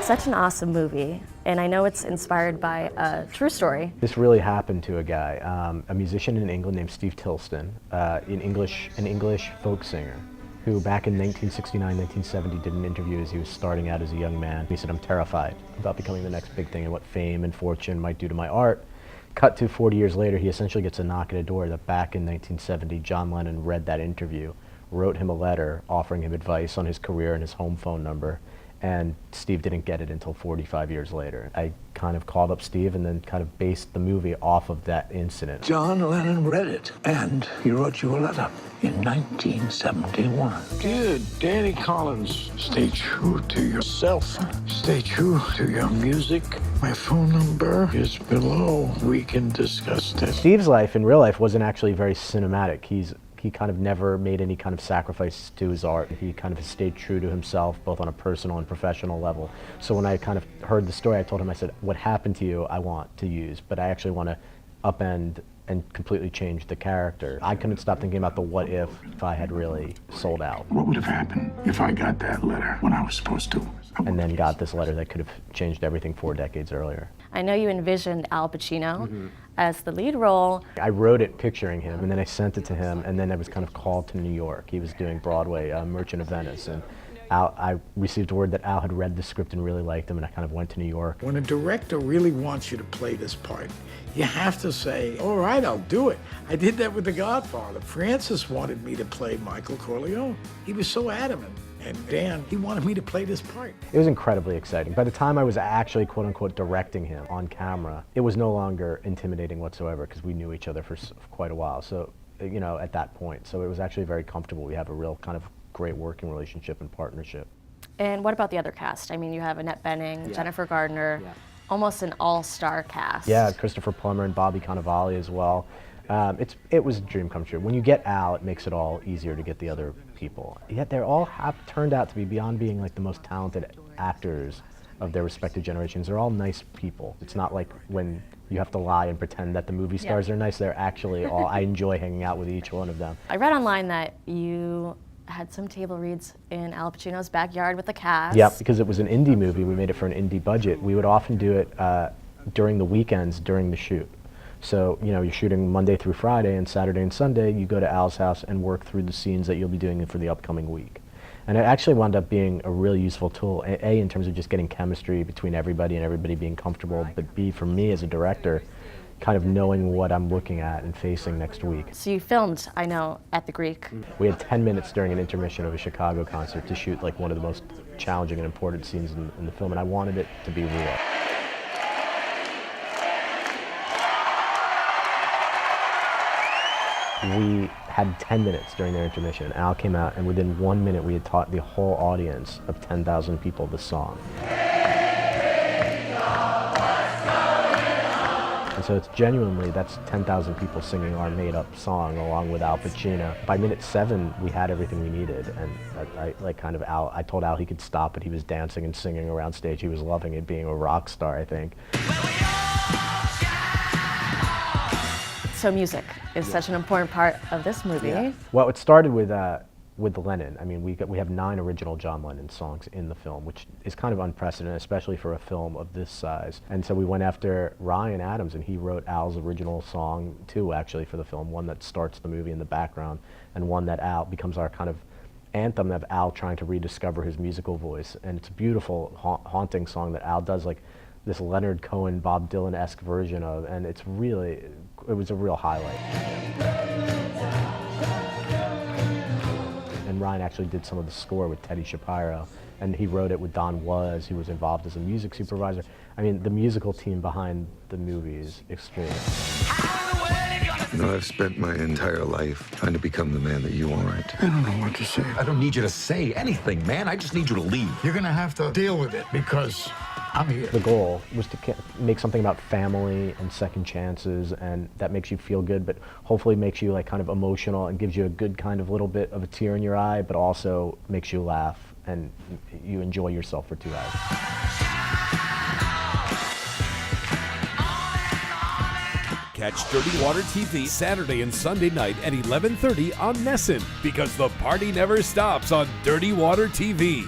such an awesome movie, and I know it's inspired by a true story. This really happened to a guy, a musician in England named Steve Tilston, an English folk singer, who back in 1969, 1970 did an interview as he was starting out as a young man. He said, "I'm terrified about becoming the next big thing and what fame and fortune might do to my art." Cut to 40 years later, he essentially gets a knock at a door that back in 1970, John Lennon read that interview, wrote him a letter offering him advice on his career and his home phone number. And Steve didn't get it until 45 years later. I kind of called up Steve and then kind of based the movie off of that incident. John Lennon read it, and he wrote you a letter in 1971. Dear Danny Collins, stay true to yourself. Stay true to your music. My phone number is below. We can discuss this. Steve's life in real life wasn't actually very cinematic. He kind of never made any kind of sacrifice to his art. He kind of stayed true to himself, both on a personal and professional level. So when I kind of heard the story, I told him, I said, what happened to you, I want to use, but I actually want to upend and completely change the character. I couldn't stop thinking about the what if I had really sold out. What would have happened if I got that letter when I was supposed to? And then got this letter that could have changed everything 4 decades earlier. I know you envisioned Al Pacino as the lead role. I wrote it picturing him, and then I sent it to him, and then I was kind of called to New York. He was doing Broadway, Merchant of Venice, and I received word that Al had read the script and really liked him, and I kind of went to New York. When a director really wants you to play this part, you have to say, all right, I'll do it. I did that with The Godfather. Francis wanted me to play Michael Corleone. He was so adamant. And Dan, he wanted me to play this part. It was incredibly exciting. By the time I was actually, quote unquote, directing him on camera, it was no longer intimidating whatsoever because we knew each other for quite a while. So, you know, at that point. So it was actually very comfortable. We have a real kind of great working relationship and partnership. And what about the other cast? I mean, you have Annette Bening, Jennifer Gardner, almost an all-star cast. Yeah, Christopher Plummer and Bobby Cannavale as well. It was a dream come true. When you get Al, it makes it all easier to get the other people. Yet they all have turned out to be, beyond being like the most talented actors of their respective generations, they're all nice people. It's not like when you have to lie and pretend that the movie stars are nice. They're actually all, I enjoy hanging out with each one of them. I read online that you had some table reads in Al Pacino's backyard with the cast. Yep, because it was an indie movie. We made it for an indie budget. We would often do it during the weekends during the shoot. So, you know, you're shooting Monday through Friday, and Saturday and Sunday you go to Al's house and work through the scenes that you'll be doing for the upcoming week. And it actually wound up being a really useful tool, A, in terms of just getting chemistry between everybody and everybody being comfortable, but B, for me as a director, kind of knowing what I'm looking at and facing next week. So you filmed, I know, at the Greek. We had 10 minutes during an intermission of a Chicago concert to shoot like one of the most challenging and important scenes in the film, and I wanted it to be real. We had 10 minutes during their intermission, and Al came out, and within 1 minute we had taught the whole audience of 10,000 people the song. And so it's genuinely, that's 10,000 people singing our made-up song along with Al Pacino. By minute 7, we had everything we needed, and I told Al he could stop it. He was dancing and singing around stage. He was loving it, being a rock star, I think. So music is such an important part of this movie. Yeah. Well, it started with Lennon. I mean, we have 9 original John Lennon songs in the film, which is kind of unprecedented, especially for a film of this size. And so we went after Ryan Adams, and he wrote Al's original song, 2 actually, for the film, one that starts the movie in the background, and one that Al becomes our kind of anthem of Al trying to rediscover his musical voice. And it's a beautiful, haunting song that Al does like this Leonard Cohen, Bob Dylan-esque version of, and it was a real highlight. And Ryan actually did some of the score with Teddy Shapiro, and he wrote it with Don Was, who was involved as a music supervisor. I mean, the musical team behind the movie is extreme. You know, I've spent my entire life trying to become the man that you aren't. I don't know what to say. I don't need you to say anything, man. I just need you to leave. You're gonna have to deal with it because I'm here. The goal was to make something about family and second chances, and that makes you feel good, but hopefully makes you like kind of emotional and gives you a good kind of little bit of a tear in your eye, but also makes you laugh and you enjoy yourself for 2 hours. Catch Dirty Water TV Saturday and Sunday night at 11:30 on Nessun, because the party never stops on Dirty Water TV.